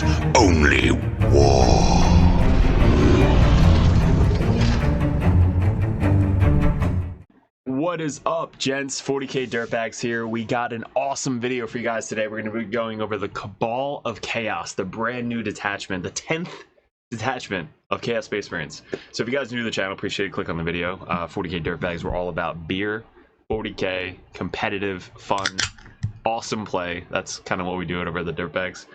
is only war. What is up, gents? 40k Dirtbags here. We got an awesome video for you guys today. We're going to be going over the Cabal of Chaos, the brand new detachment, the 10th detachment of Chaos Space Marines. So if you guys are new to the channel, appreciate it. Click on the video. 40k Dirtbags, we're all about beer, 40k, competitive, fun, awesome play. That's kind of what we do over at the Dirtbags.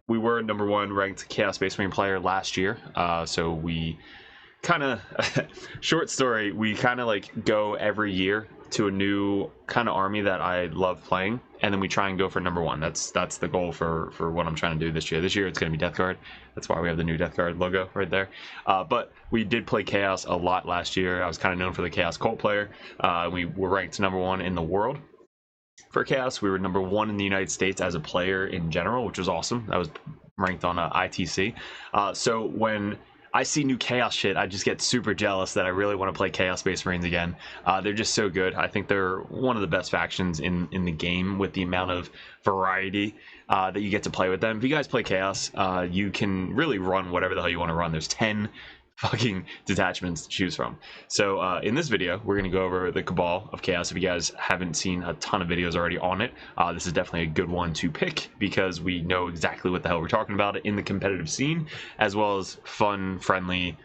We were #1 ranked Chaos Space Marine player last year, so we kind of short story, we kind of like go every year to a new kind of army that I love playing, and then we try and go for #1. That's the goal for what I'm trying to do this year. This year it's going to be Death Guard. That's why we have the new Death Guard logo right there. But we did play Chaos a lot last year. I was kind of known for the Chaos Cult player. We were ranked #1 in the world for Chaos. We were #1 in the United States as a player in general, which was awesome. That was ranked on ITC. So when I see new Chaos shit, I just get super jealous that I really want to play Chaos Space Marines again. They're just so good. I think they're one of the best factions in the game with the amount of variety that you get to play with them. If you guys play Chaos, you can really run whatever the hell you want to run. There's 10 fucking detachments to choose from. So in this video, we're going to go over the Cabal of Chaos. If you guys haven't seen a ton of videos already on it, this is definitely a good one to pick because we know exactly what the hell we're talking about in the competitive scene, as well as fun, friendly,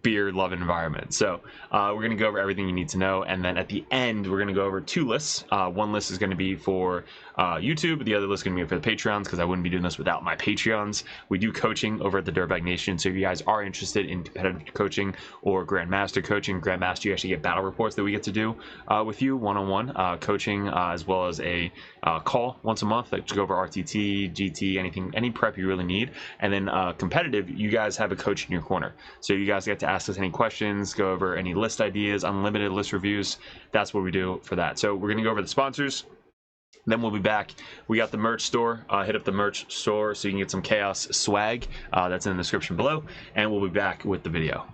beer-loving environment. So we're going to go over everything you need to know, and then at the end, we're going to go over 2 lists. One list is going to be for YouTube, the other list is going to be for the Patreons, because I wouldn't be doing this without my Patreons. We do coaching over at the Dirtbag Nation, so if you guys are interested in competitive coaching or Grandmaster coaching, Grandmaster, you actually get battle reports that we get to do with you one-on-one coaching, as well as a call once a month to go over RTT, GT, anything, any prep you really need. And then competitive, you guys have a coach in your corner, so you guys get to ask us any questions, go over any list ideas, unlimited list reviews. That's what we do for that. So we're going to go over the sponsors, then we'll be back. We got the merch store. Hit up the merch store so you can get some Chaos swag. That's in the description below, and we'll be back with the video.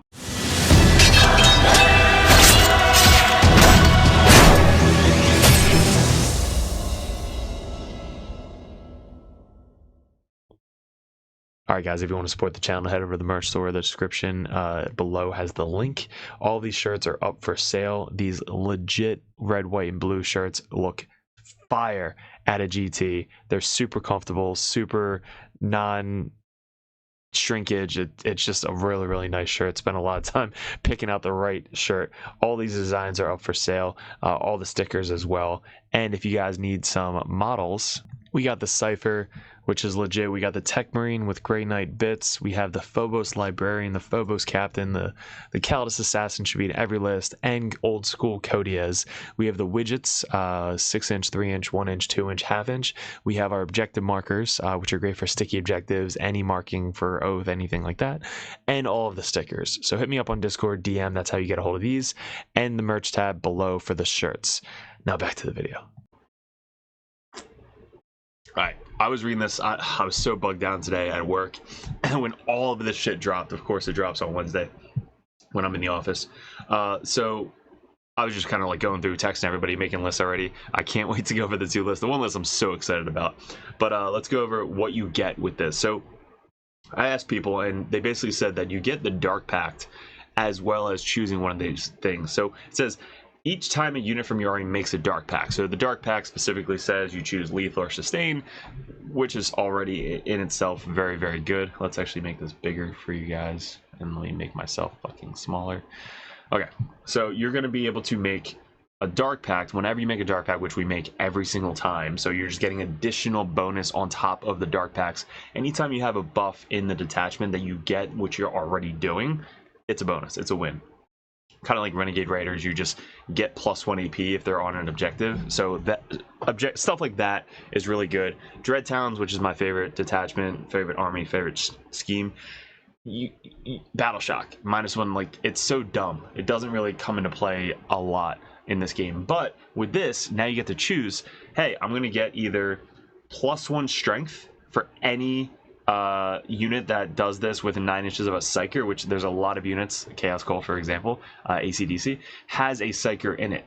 Alright guys, if you want to support the channel, head over to the merch store. The description below has the link. All these shirts are up for sale. These legit red, white, and blue shirts look fire at a GT. They're super comfortable, super non-shrinkage. It's just a really, really nice shirt. Spent a lot of time picking out the right shirt. All these designs are up for sale. All the stickers as well. And if you guys need some models, we got the Cypher, which is legit. We got the Tech Marine with Grey Knight bits. We have the Phobos Librarian, the Phobos Captain, the Kaldis Assassin should be in every list, and old school Codiez. We have the widgets, 6-inch, 3-inch, 1-inch, 2-inch, half-inch. We have our objective markers, which are great for sticky objectives, any marking for oath, anything like that, and all of the stickers. So hit me up on Discord, DM, that's how you get a hold of these, and the merch tab below for the shirts. Now back to the video. Alright, I was reading this, I was so bugged down today at work, and when all of this shit dropped, of course it drops on Wednesday when I'm in the office, so I was just kind of like going through, texting everybody, making lists already. I can't wait to go over the 2 lists. The one list I'm so excited about, but let's go over what you get with this. So I asked people, and they basically said that you get the Dark Pact as well as choosing one of these things. So it says, each time a unit from your army makes a Dark Pact. So the Dark Pact specifically says you choose lethal or sustain, which is already in itself very, very good. Let's actually make this bigger for you guys, and let me make myself fucking smaller. Okay, so you're going to be able to make a Dark Pact whenever you make a Dark Pact, which we make every single time. So you're just getting additional bonus on top of the Dark Pacts. Anytime you have a buff in the detachment that you get, which you're already doing, it's a bonus, it's a win. Kind of like Renegade Raiders, you just get +1 AP if they're on an objective. So that stuff like that is really good. Dread Towns, which is my favorite detachment, favorite army, favorite scheme. Battle Shock -1, like, it's so dumb. It doesn't really come into play a lot in this game. But with this, now you get to choose, hey, I'm going to get either +1 strength for any unit that does this within 9 inches of a Psyker, which there's a lot of units, Chaos Cult for example, ACDC, has a Psyker in it.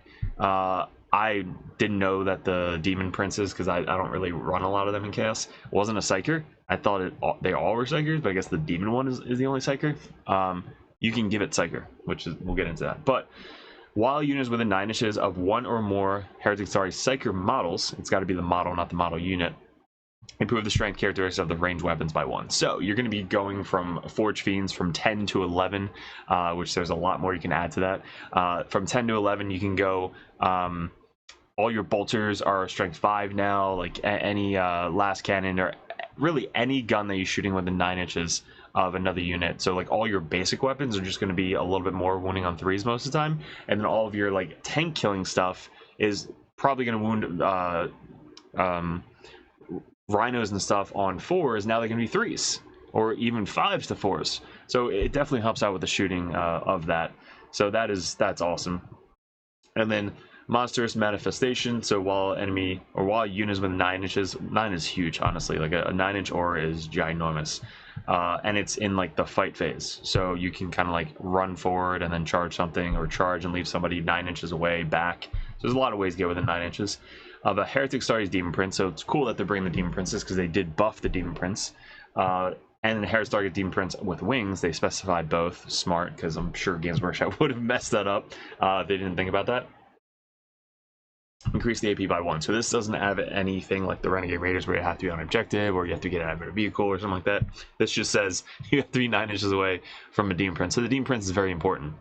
I didn't know that the demon princes, because I don't really run a lot of them in Chaos, wasn't a psyker. I thought they all were psychers, but I guess the demon one is the only psyker. You can give it psyker, which is, we'll get into that. But while units within 9 inches of one or more Heretic Sorry psyker models, it's got to be the model, not the model unit, improve the strength characteristics of the ranged weapons by 1. So you're going to be going from Forge Fiends from 10 to 11, which there's a lot more you can add to that. From 10 to 11, you can go. All your bolters are strength 5 now. Like any last cannon or really any gun that you're shooting within 9 inches of another unit. So like all your basic weapons are just going to be a little bit more wounding on 3s most of the time, and then all of your like tank killing stuff is probably going to wound rhinos and stuff on 4s. Now they're going to be 3s or even 5s to 4s. So it definitely helps out with the shooting of that. So that's awesome. And then monstrous manifestation. So while units with 9 inches, 9 is huge, honestly. Like a 9-inch aura is ginormous, and it's in like the fight phase. So you can kind of like run forward and then charge something, or charge and leave somebody 9 inches away back. So there's a lot of ways to get within 9 inches. The Heretic Starry's Demon Prince, so it's cool that they're bringing the Demon Princes because they did buff the Demon Prince. And the Heretic Starry's Demon Prince with wings, they specified both. Smart, because I'm sure Games Workshop would have messed that up if they didn't think about that. Increase the AP by 1. So this doesn't have anything like the Renegade Raiders where you have to be on objective or you have to get out of a vehicle or something like that. This just says you have to be 9 inches away from a Demon Prince. So the Demon Prince is very important.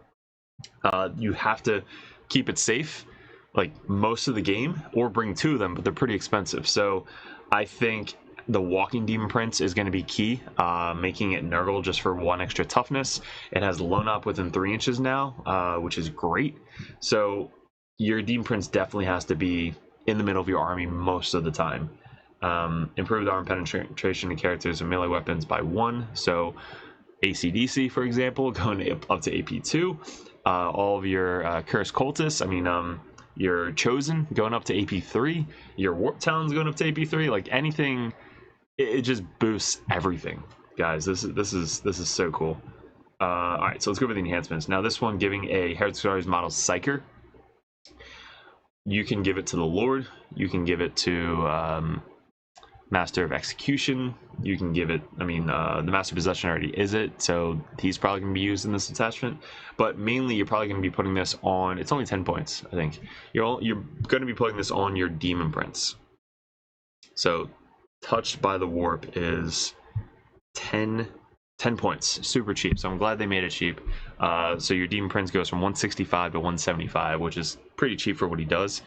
You have to keep it safe like most of the game, or bring 2 of them, but they're pretty expensive. So I think the walking Demon Prince is going to be key, making it Nurgle just for 1 extra toughness. It has Lone Up within 3 inches now, which is great. So your Demon Prince definitely has to be in the middle of your army most of the time. Improved arm penetration and characters and melee weapons by 1. So ACDC, for example, going up to AP2. All of your Cursed Cultists, your Chosen going up to AP3. Your Warp Talons going up to AP3. Like anything, it just boosts everything, guys. This is so cool. All right, so let's go over the enhancements. Now this one, giving a Heretic Starry's model Psyker. You can give it to the Lord. You can give it to Master of Execution. You can give it, the Master of Possession already is it, so he's probably going to be used in this attachment. But mainly, you're probably going to be putting this on, it's only 10 points, I think. You're going to be putting this on your Demon Prince. So, Touched by the Warp is 10 points. Super cheap, so I'm glad they made it cheap. So your Demon Prince goes from 165 to 175, which is pretty cheap for what he does.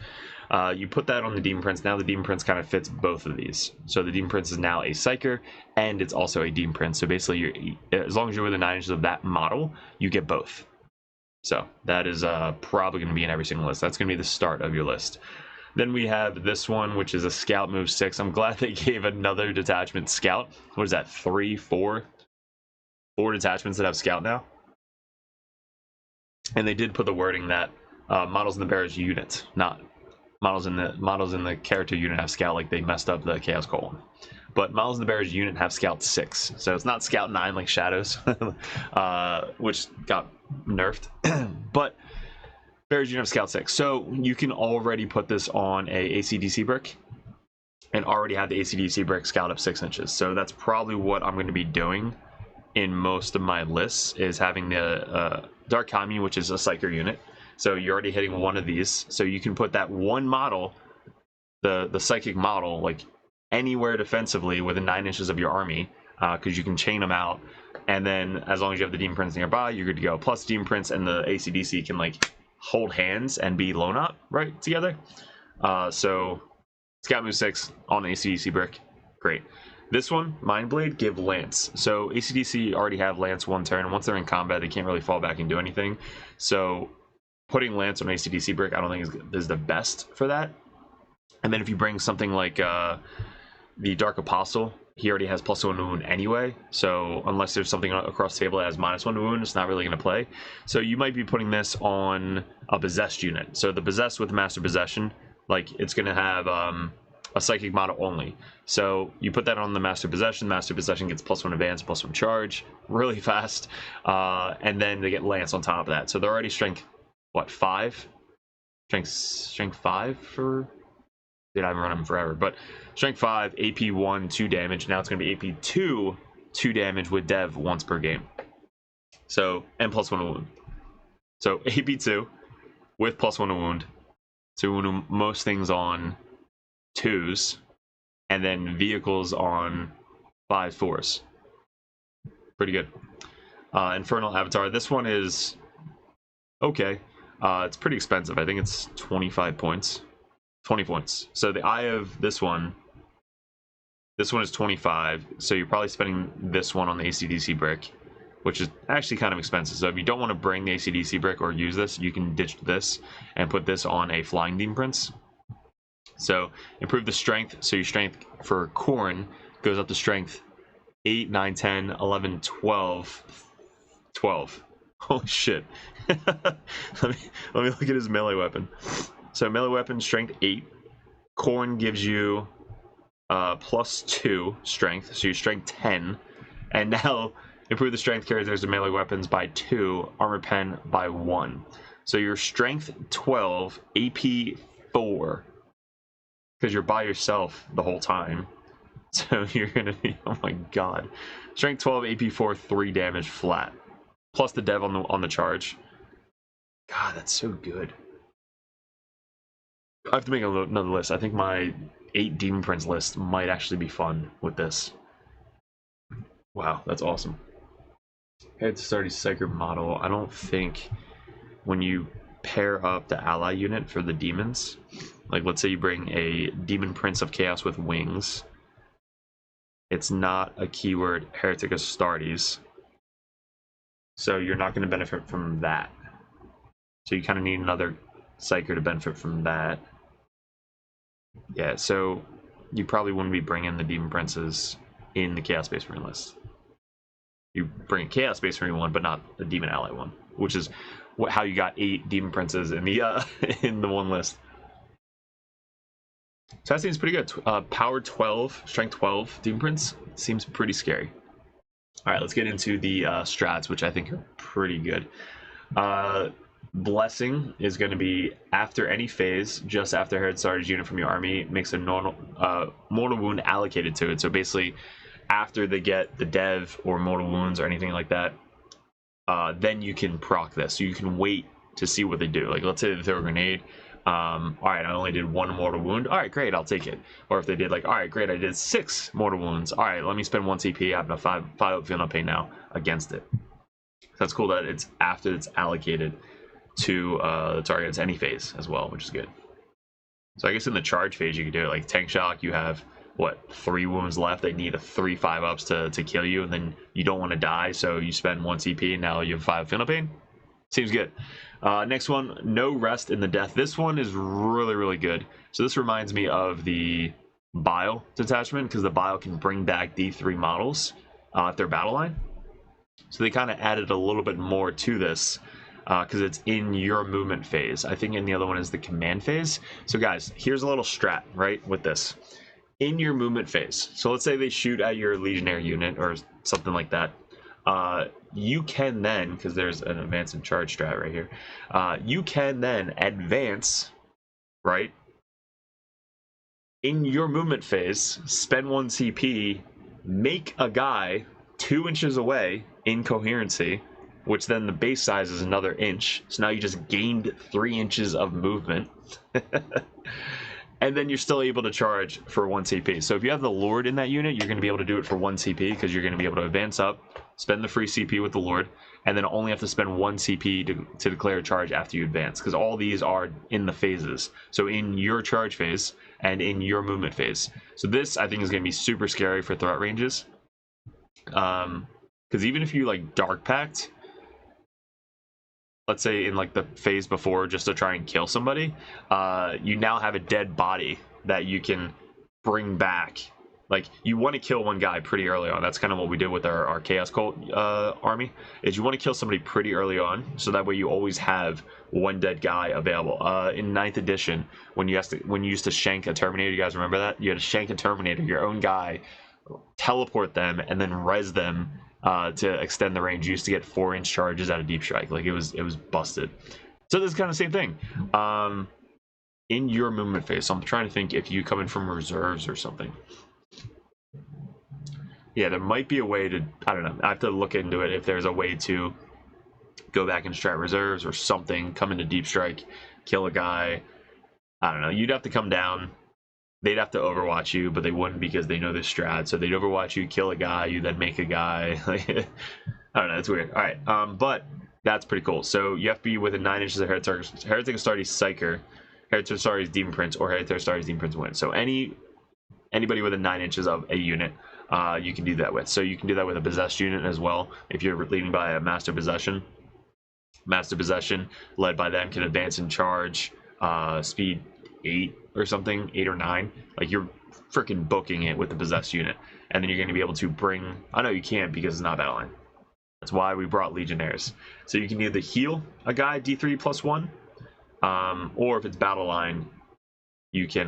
You put that on the Demon Prince. Now the Demon Prince kind of fits both of these. So the Demon Prince is now a Psyker, and it's also a Demon Prince. So basically, as long as you're within 9 inches of that model, you get both. So that is probably going to be in every single list. That's going to be the start of your list. Then we have this one, which is a Scout move 6. I'm glad they gave another detachment Scout. What is that, 4 detachments that have Scout now? And they did put the wording that models in the bearer's unit, not models in the character unit have Scout, like they messed up the Chaos Colon. But models in the bearer's unit have Scout 6, so it's not Scout 9 like Shadows, which got nerfed. But bearer's unit have Scout 6, so you can already put this on a ACDC brick and already have the ACDC brick Scout up 6 inches. So that's probably what I'm going to be doing in most of my lists, is having the Dark Commune, which is a Psyker unit. So you're already hitting one of these, so you can put that one model, the Psychic model, like anywhere defensively within 9 inches of your army, because you can chain them out, and then as long as you have the Demon Prince nearby, you're good to go. Plus Demon Prince and the ACDC can like hold hands and be Lone Up right together. So Scout move 6 on ACDC brick, great. This one, Mind Blade, give Lance. So ACDC already have Lance 1 turn. Once they're in combat, they can't really fall back and do anything. So putting Lance on ACDC brick, I don't think is the best for that. And then if you bring something like the Dark Apostle, he already has +1 wound anyway. So unless there's something across the table that has -1 wound, it's not really going to play. So you might be putting this on a Possessed unit. So the Possessed with Master Possession, like it's going to have a Psychic model only. So you put that on the Master Possession. Master Possession gets +1 advance, +1 charge, really fast. And then they get Lance on top of that. So they're already strength, what, 5? strength 5 for... Dude, I haven't run them forever, but strength 5, AP 1, 2 damage. Now it's going to be AP 2, 2 damage with dev once per game. So, and +1 to wound. So AP 2 with +1 to wound. So wound most things on 2s, and then vehicles on 5 4s. Pretty good. Infernal Avatar. This one is okay. It's pretty expensive. I think it's 25 points. 20 points. So the eye of this one is 25. So you're probably spending this one on the ACDC brick, which is actually kind of expensive. So if you don't want to bring the ACDC brick or use this, you can ditch this and put this on a Flying Demon Prince. So improve the strength. So your strength for Coenen goes up to strength 8, 9, 10, 11, 12. 12. Holy shit. let me look at his melee weapon. So melee weapon, strength 8. Coenen gives you +2 strength, so your strength 10. And now improve the strength characters and melee weapons by 2, armor pen by 1. So your strength 12, AP 4, because you're by yourself the whole time. So you're gonna be, oh my god, strength 12, AP 4, 3 damage flat, plus the dev on the charge. God, that's so good. I have to make another list. I think my 8 Demon Prince list might actually be fun with this. Wow, that's awesome. Head Starty Psyker model. I don't think when you pair up the ally unit for the demons, like let's say you bring a Demon Prince of Chaos with wings, it's not a keyword Heretic Astartes, so you're not going to benefit from that. So you kind of need another Psyker to benefit from that. Yeah, so you probably wouldn't be bringing the Demon Princes in the Chaos Space Marine list. You bring a Chaos Space Marine one, but not a Demon Ally one, which is how you got 8 Demon Princes in the in the one list. So that seems pretty good. Power 12, Strength 12 Demon Prince seems pretty scary. All right, let's get into the strats, which I think are pretty good. Blessing is going to be after any phase, just after Herod Sarge's unit from your army makes a mortal wound allocated to it. So basically, after they get the dev or mortal wounds or anything like that, then you can proc this. So you can wait to see what they do. Like let's say they throw a grenade. All right, I only did 1 mortal wound. All right, great, I'll take it. Or if they did like, all right, great, I did 6 mortal wounds. All right, let me spend 1 CP. I have no 5 feel no pain now against it. So that's cool that it's after it's allocated to the target. It's any phase as well, which is good. So I guess in the charge phase you could do it like tank shock. You have what, 3 wounds left. They need a 3 5-ups to kill you, and then you don't want to die, so you spend 1 CP and now you have 5 feel no pain. Seems good. Next one, no rest in the death. This one is really good. So this reminds me of the Bile detachment, because the Bile can bring back D3 models at their battle line. So they kind of added a little bit more to this because it's in your movement phase. I think in the other one is the command phase. So guys, here's a little strat, right, with this. In your movement phase, so let's say they shoot at your legionnaire unit or something like that. You can then, because there's an advance and charge strat right here, you can then advance, right, in your movement phase, spend 1 CP, make a guy 2 inches away in coherency, which then the base size is another inch. So now you just gained 3 inches of movement. And then you're still able to charge for 1 CP. So if you have the Lord in that unit, you're going to be able to do it for 1 CP, because you're going to be able to advance up, spend the free CP with the Lord, and then only have to spend 1 CP to declare a charge after you advance, because all these are in the phases. So in your charge phase and in your movement phase. So this, I think, is going to be super scary for threat ranges. Because even if you like Dark Pact, let's say in like the phase before, just to try and kill somebody, you now have a dead body that you can bring back. Like, you want to kill one guy pretty early on. That's kind of what we did with our Chaos Cult army, is you want to kill somebody pretty early on, so that way you always have 1 dead guy available. In 9th edition, when you used to shank a Terminator, you guys remember that? You had to shank a Terminator, your own guy, teleport them, and then res them to extend the range. You used to get 4-inch charges out of Deep Strike. Like, it was busted. So this is kind of the same thing. in your movement phase. So I'm trying to think if you come in from reserves or something. Yeah, there might be a way to, I don't know, I have to look into it if there's a way to go back and strat reserves or something, come into deep strike, kill a guy. I don't know, you'd have to come down. They'd have to overwatch you, but they wouldn't because they know the strat. So they'd overwatch you, kill a guy, you then make a guy. I don't know, it's weird. All right, but that's pretty cool. So you have to be within 9 inches of Heretic Astartes Psyker, Heretic Astartes Demon Prince, or Heretic Astartes Demon Prince win. So anybody within 9 inches of a unit, you can do that with. So you can do that with a possessed unit as well. If you're leading by a Master Possession, led by them can advance and charge, speed 8 or something, 8 or 9. Like, you're freaking booking it with the possessed unit, and then you're going to be able to bring. I know you can't because it's not battle line. That's why we brought Legionnaires. So you can either heal a guy D3 plus 1, or if it's battle line, you can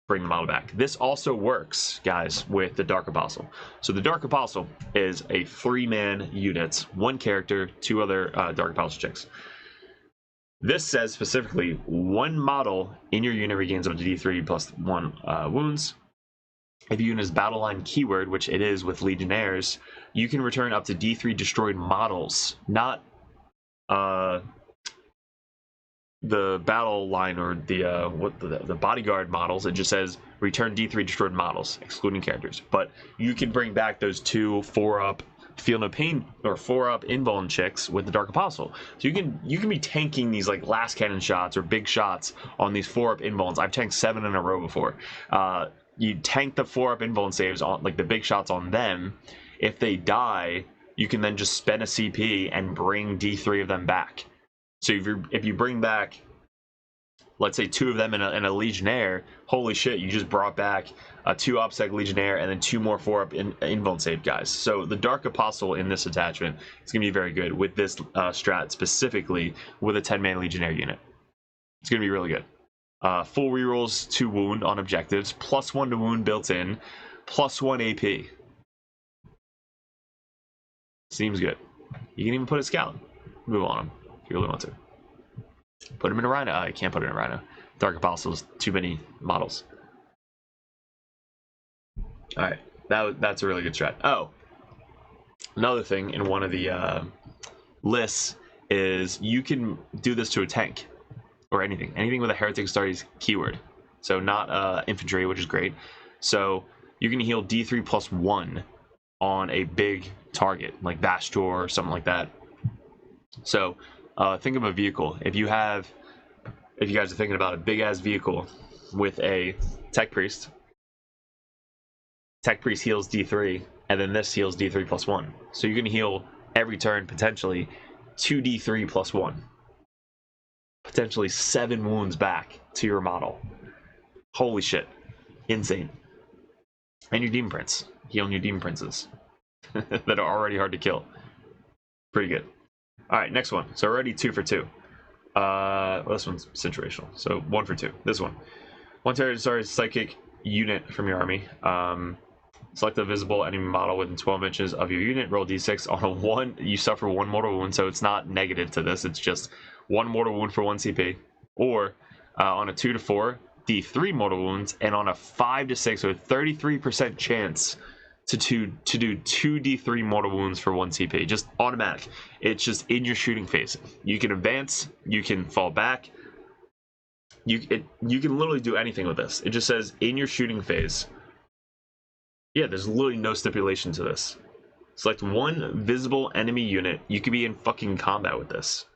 bring the model back. This also works, guys, with the Dark Apostle. So the Dark Apostle is a 3-man unit, 1 character, 2 other Dark Apostle chicks. This says specifically 1 model in your unit regains up to D3 plus 1 wounds. If your unit is battle line keyword, which it is with Legionnaires, you can return up to D3 destroyed models, not the battle line or the bodyguard models. It just says return D3 destroyed models, excluding characters. But you can bring back those 2 4-up Feel No Pain or 4-up invuln chicks with the Dark Apostle. So you can be tanking these like last cannon shots or big shots on these 4-up invulns. I've tanked 7 in a row before. You tank the 4-up invuln saves on like the big shots on them. If they die, you can then just spend a CP and bring D3 of them back. So if you bring back, let's say 2 of them in a Legionnaire, holy shit, you just brought back a 2 OPSEC Legionnaire and then 2 more 4-up invuln save guys. So the Dark Apostle in this attachment is going to be very good with this strat, specifically with a 10-man Legionnaire unit. It's going to be really good. Full rerolls to wound on objectives, +1 to wound built in, +1 AP. Seems good. You can even put a scout. Move on him if you really want to. Put him in a Rhino. I can't put it in a Rhino. Dark Apostles, too many models. Alright, that's a really good strat. Oh, another thing in one of the lists is you can do this to a tank or anything with a Heretic Astartes keyword. So not infantry, which is great. So you can heal D3 plus 1 on a big target like Vastor or something like that. So think of a vehicle. If you guys are thinking about a big ass vehicle with a Tech Priest heals D3, and then this heals D3 plus 1. So you can heal every turn potentially 2D3 plus 1. Potentially 7 wounds back to your model. Holy shit. Insane. And your Demon Prince. Healing your Demon Princes that are already hard to kill. Pretty good. Alright, next one. So already 2 for 2. Well, this one's situational. So 1 for 2. This one. 1 Terror Psychic unit from your army. Select a visible enemy model within 12 inches of your unit. Roll d6. On a 1, you suffer 1 mortal wound. So it's not negative to this. It's just 1 mortal wound for 1 CP. Or on a 2 to 4, d3 mortal wounds. And on a 5 to 6, so a 33% chance to do 2 d3 mortal wounds for 1 CP. Just automatic. It's just in your shooting phase. You can advance. You can fall back. You can literally do anything with this. It just says in your shooting phase. Yeah, there's literally no stipulation to this. Select 1 visible enemy unit. You could be in fucking combat with this.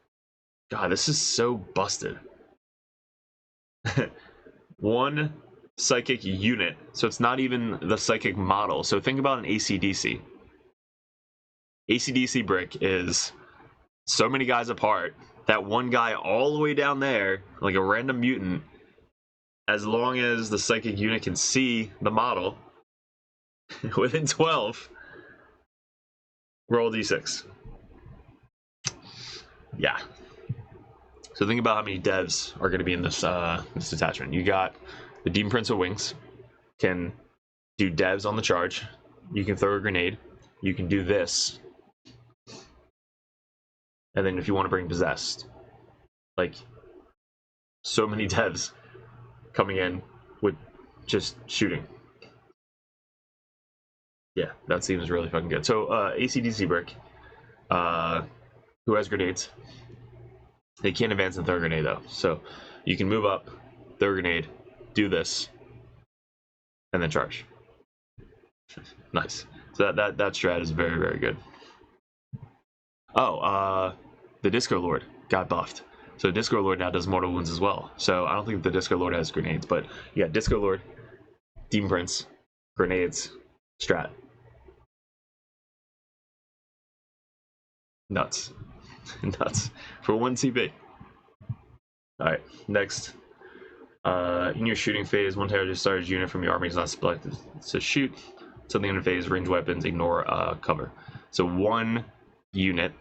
God, this is so busted. 1 psychic unit. So it's not even the psychic model. So think about an ACDC. ACDC brick is so many guys apart. That one guy all the way down there, like a random mutant, as long as the psychic unit can see the model, within 12, roll d6. Yeah. So think about how many devs are going to be in this this detachment. You got the Demon Prince of Wings, can do devs on the charge. You can throw a grenade. You can do this. And then if you want to bring Possessed, like, so many devs coming in with just shooting. Yeah, that seems really fucking good. So ACDC brick, who has grenades. They can't advance in third grenade though, so you can move up, third grenade, do this, and then charge. Nice. So that strat is very, very good. Oh, the Disco Lord got buffed. So Disco Lord now does mortal wounds as well. So I don't think the Disco Lord has grenades, but yeah, Disco Lord, Demon Prince, grenades, strat. Nuts. Nuts. For 1 CP. Alright, next. In your shooting phase, one target starts unit from your army is not selected to shoot. Until the end of phase, ranged weapons ignore cover. So one unit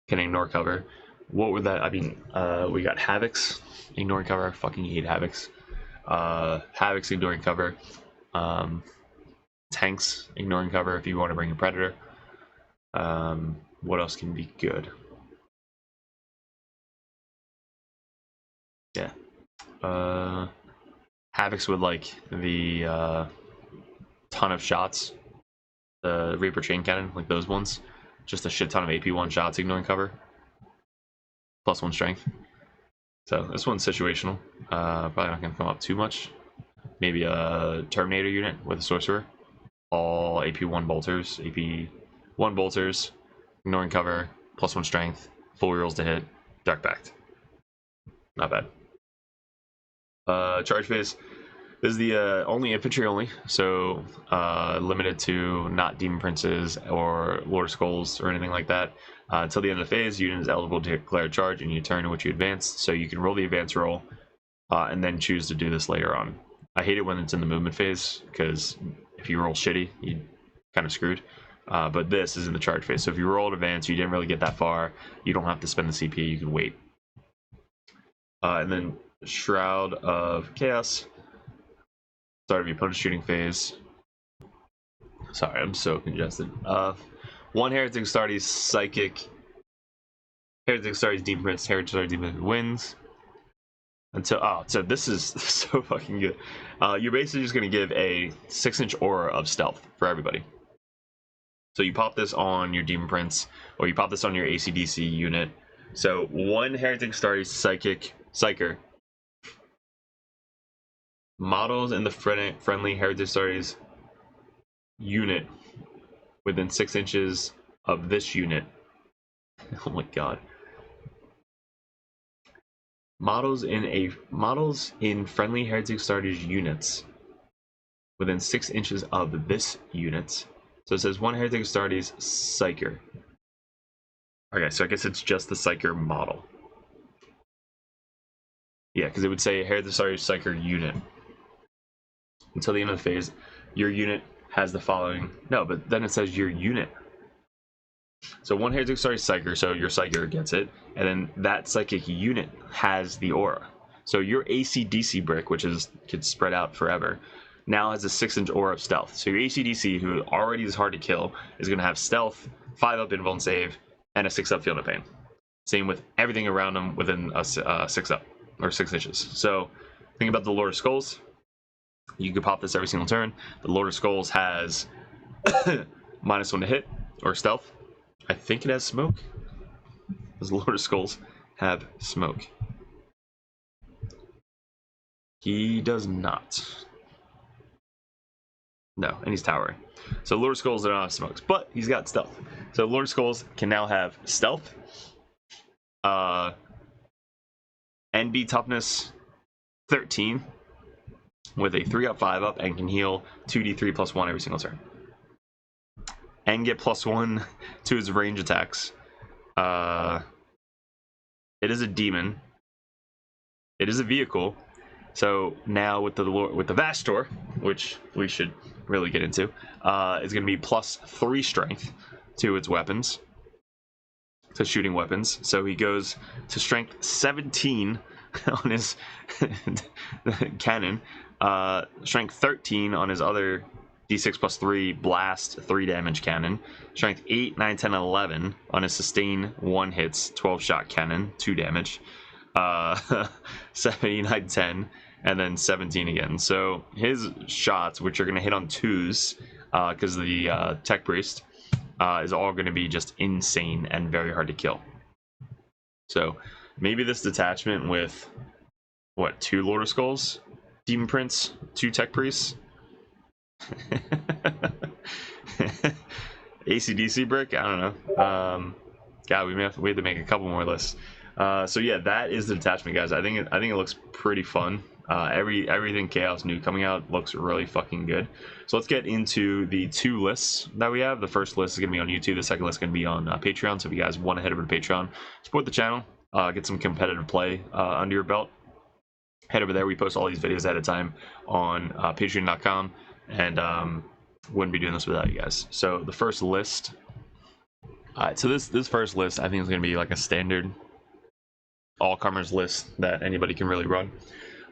can ignore cover. What would that? I mean, we got Havocs ignoring cover. I fucking hate Havocs. Havocs ignoring cover. Tanks ignoring cover if you want to bring a Predator. What else can be good? Yeah. Havocs with like the ton of shots. The Reaper Chain Cannon, like those ones. Just a shit ton of AP1 shots ignoring cover. +1 strength. So this one's situational. Probably not going to come up too much. Maybe a Terminator unit with a Sorcerer. All AP1 bolters. AP1 bolters. Ignoring cover. +1 strength. Full rerolls to hit. Dark Pact. Not bad. Charge phase. This is the only infantry only, so limited to not Demon Princes or Lord of Skulls or anything like that. Until the end of the phase, unit is eligible to declare a charge in your turn in which you advance, so you can roll the advance roll and then choose to do this later on. I hate it when it's in the movement phase, because if you roll shitty, you're kind of screwed. But this is in the charge phase, so if you rolled advance, you didn't really get that far, you don't have to spend the CP, you can wait. And then Shroud of Chaos. Start of your opponent's shooting phase. Sorry, I'm so congested. One Heretic Astartes Psychic. Heretic Astartes Demon Prince. Heretic Astartes Demon Prince wins. Until so this is so fucking good. You're basically just gonna give a 6-inch aura of stealth for everybody. So you pop this on your Demon Prince, or you pop this on your ACDC unit. So one Heretic Astartes Psyker models in the friendly Heretic Astartes unit within 6 inches of this unit. Oh my god. Models in friendly Heretic Astartes units within 6 inches of this unit. So it says one Heretic Astartes Psyker. Okay, so I guess it's just the Psyker model. Yeah, because it would say Heretic Astartes Psyker unit. Until the end of the phase, your unit has the following. No, but then it says your unit. So one Heretic Astartes Psyker, so your Psyker gets it, and then that Psychic unit has the aura. So your ACDC brick, which could spread out forever, now has a 6-inch aura of stealth. So your ACDC, who already is hard to kill, is going to have stealth, 5-up invuln save, and a 6-up field of pain. Same with everything around them within a 6-up, or 6 inches. So think about the Lord of Skulls. You could pop this every single turn. The Lord of Skulls has -1 to hit, or stealth. I think it has smoke. Does the Lord of Skulls have smoke? He does not. No, and he's towering. So Lord of Skulls don't have smokes, but he's got stealth. So Lord of Skulls can now have stealth, NB toughness 13 with a 3-up, 5-up, and can heal 2d3 +1 every single turn. And get +1 to his range attacks. It is a demon. It is a vehicle. So now with the Vastor, which we should really get into, is going to be +3 strength to its weapons, to shooting weapons. So he goes to strength 17 on his cannon, strength 13 on his other d6 +3 blast 3 damage cannon, strength 8, 9, 10, 11 on his sustain 1 hits 12 shot cannon 2 damage, 79, 10, and then 17 again. So his shots, which are going to hit on 2s because of the Tech Priest, is all going to be just insane and very hard to kill. So maybe this detachment with, what, 2 Lord of Skulls, Demon Prince, 2 Tech Priests, ACDC brick, I don't know. God, we have to make a couple more lists. So yeah, that is the detachment, guys. I think it looks pretty fun. Everything Chaos new coming out looks really fucking good. So let's get into the 2 lists that we have. The first list is going to be on YouTube. The second list is going to be on Patreon. So if you guys want to head over to Patreon, support the channel, get some competitive play under your belt, head over there. We post all these videos ahead of time on patreon.com, and wouldn't be doing this without you guys. So the first list. Alright, so this first list I think is going to be like a standard all-comers list that anybody can really run.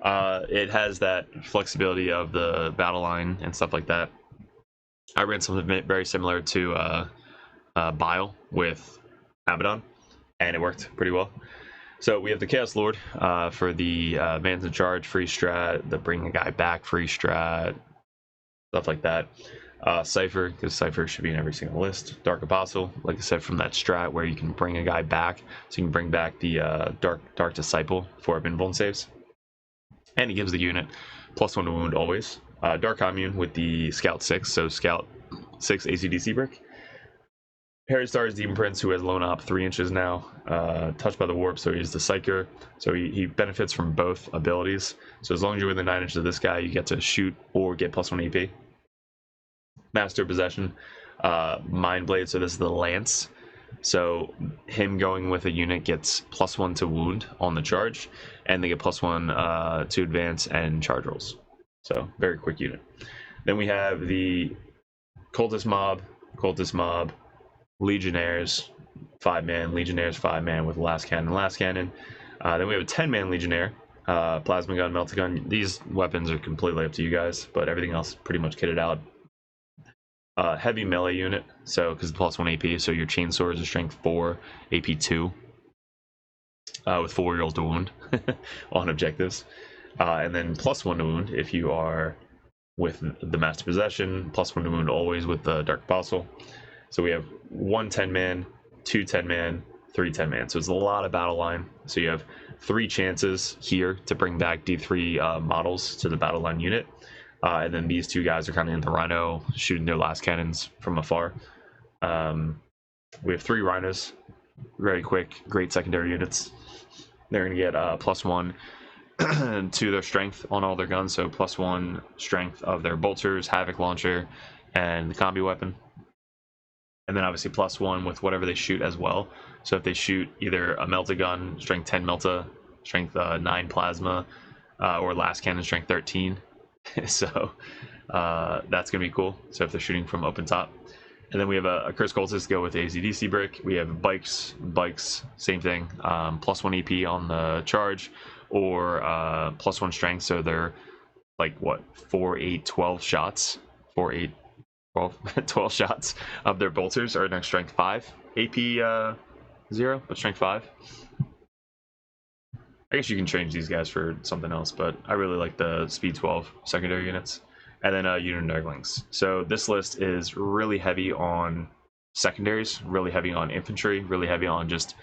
It has that flexibility of the battle line and stuff like that. I ran something very similar to Bile with Abaddon, and it worked pretty well. So we have the Chaos Lord for the Man's in Charge free strat, the Bring a Guy Back free strat, stuff like that. Cypher, because Cypher should be in every single list. Dark Apostle, like I said, from that strat where you can bring a guy back, so you can bring back the Dark Disciple for invuln saves, and it gives the unit +1 to wound always. Dark Commune with the Scout 6, so Scout 6 ACDC brick. Harry Star's Demon Prince, who has lone op 3 inches now, touched by the warp, so he's the Psyker, so he benefits from both abilities. So as long as you're within 9 inches of this guy, you get to shoot or get +1 AP. Master Possession, Mind Blade, so this is the Lance, so him going with a unit gets +1 to wound on the charge, and they get +1 to advance and charge rolls, so very quick unit. Then we have the Cultist Mob, Legionnaires 5-man, Legionnaires 5-man with last cannon. Then we have a 10-man Legionnaire, Plasma Gun, Melta Gun. These weapons are completely up to you guys, but everything else pretty much kitted out. Heavy melee unit, so because +1 AP, so your chainsaw is a strength 4, AP 2, with 4 rolls to wound on objectives, and then +1 to wound if you are with the Master Possession, +1 to wound always with the Dark Apostle. So we have 1 10-man, 2 10-man, 3 10-man, so it's a lot of battle line. So you have 3 chances here to bring back D3 models to the battle line unit. And then these 2 guys are kind of in the Rhino, shooting their last cannons from afar. We have 3 Rhinos, very quick, great secondary units. They're going to get +1 to their strength on all their guns, so +1 strength of their bolters, Havoc Launcher, and the combi weapon. And then obviously +1 with whatever they shoot as well. So if they shoot either a Melta Gun, strength 10 Melta, strength 9 Plasma, or last cannon, strength 13. So that's gonna be cool. So if they're shooting from open top. And then we have a Curse Cultist go with ACDC brick. We have bikes, same thing, +1 EP on the charge, or +1 strength, so they're like what, 4, 8, 12 shots, 4, 8, 12 12 shots of their bolters are next strength 5 AP 0, but strength 5. I guess you can change these guys for something else, but I really like the speed 12 secondary units. And then unit Nurglings. So this list is really heavy on secondaries, really heavy on infantry, really heavy on just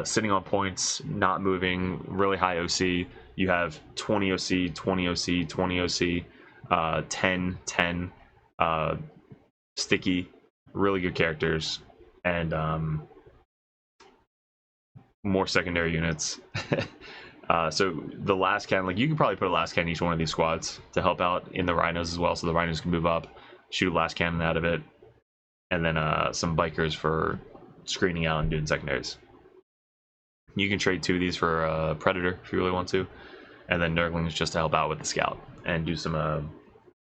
sitting on points, not moving, really high OC. You have 20 OC, 20 OC, 20 OC, 10, 10, sticky, really good characters, and more secondary units. So the last cannon, like you can probably put a last cannon in each one of these squads to help out in the Rhinos as well, so the Rhinos can move up, shoot a last cannon out of it, and then some bikers for screening out and doing secondaries. You can trade 2 of these for Predator if you really want to, and then Nurglings just to help out with the Scout and do some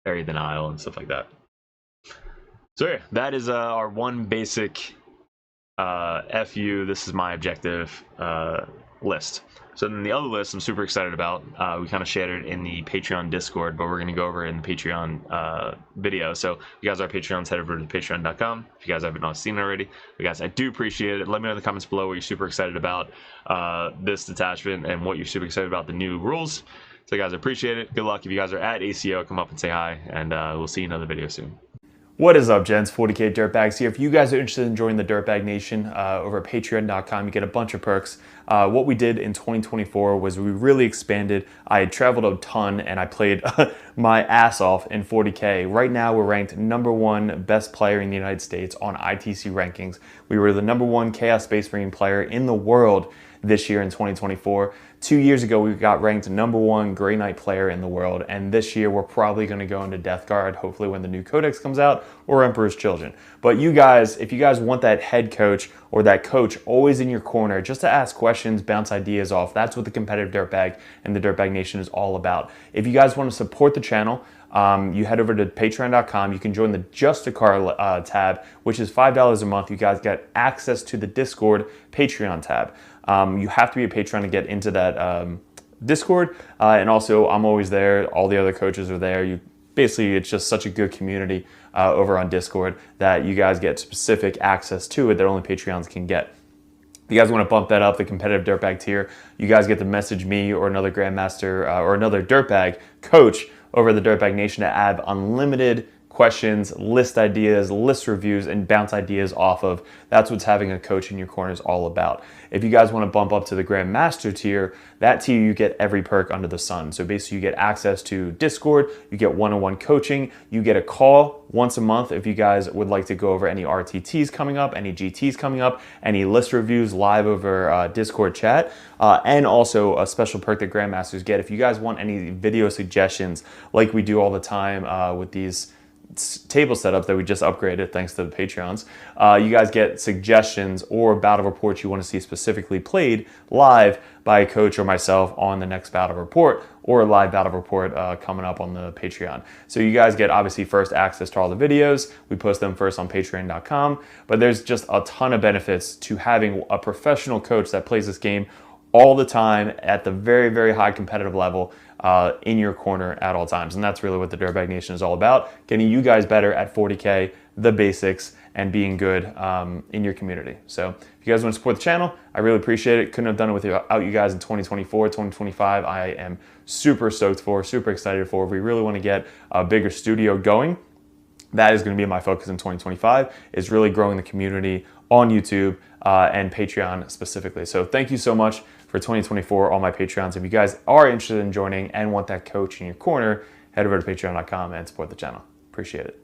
Bury the Nile and stuff like that. So yeah, that is our one basic FU, this is my objective list. So then the other list I'm super excited about, we kind of shared it in the Patreon Discord, but we're going to go over it in the Patreon video. So if you guys are Patreons, head over to patreon.com. If you guys haven't not seen it already, you guys, I do appreciate it. Let me know in the comments below what you're super excited about this detachment and what you're super excited about the new rules. So guys, I appreciate it. Good luck. If you guys are at ACO, come up and say hi, and we'll see you in another video soon. What is up, gents? 40k Dirtbags here. If you guys are interested in joining the Dirtbag Nation over at patreon.com, you get a bunch of perks. What we did in 2024 was we really expanded. I had traveled a ton and I played my ass off in 40k. Right now we're ranked #1 best player in the United States on ITC rankings. We were the #1 Chaos Space Marine player in the world this year in 2024. 2 years ago, we got ranked #1 Grey Knight player in the world, and this year we're probably going to go into Death Guard, hopefully when the new Codex comes out, or Emperor's Children. But you guys, if you guys want that head coach or that coach always in your corner, just to ask questions, bounce ideas off, that's what the competitive Dirtbag and the Dirtbag Nation is all about. If you guys want to support the channel, you head over to patreon.com. You can join the Just a Car tab, which is $5 a month. You guys get access to the Discord Patreon tab. You have to be a patron to get into that Discord, and also I'm always there. All the other coaches are there. Basically, it's just such a good community over on Discord that you guys get specific access to it that only Patreons can get. If you guys want to bump that up, the competitive Dirtbag tier, you guys get to message me or another Grandmaster or another Dirtbag coach over the Dirtbag Nation to add unlimited questions, list ideas, list reviews, and bounce ideas off of. That's what having a coach in your corner is all about. If you guys want to bump up to the Grandmaster tier, that tier you get every perk under the sun. So basically you get access to Discord, you get one-on-one coaching, you get a call once a month if you guys would like to go over any RTTs coming up, any GTs coming up, any list reviews live over Discord chat, and also a special perk that Grandmasters get. If you guys want any video suggestions like we do all the time with these table setup that we just upgraded thanks to the Patreons, you guys get suggestions or battle reports you want to see specifically played live by a coach or myself on the next battle report, or a live battle report coming up on the Patreon. So you guys get obviously first access to all the videos. We post them first on patreon.com, but there's just a ton of benefits to having a professional coach that plays this game all the time at the very, very high competitive level in your corner at all times. And that's really what the Dirtbag Nation is all about, getting you guys better at 40K, the basics, and being good in your community. So if you guys want to support the channel, I really appreciate it. Couldn't have done it without you guys in 2024, 2025. I am super stoked for, super excited for. We really want to get a bigger studio going. That is going to be my focus in 2025, is really growing the community on YouTube and Patreon specifically. So thank you so much for 2024, all my Patreons. If you guys are interested in joining and want that coach in your corner, head over to patreon.com and support the channel. Appreciate it.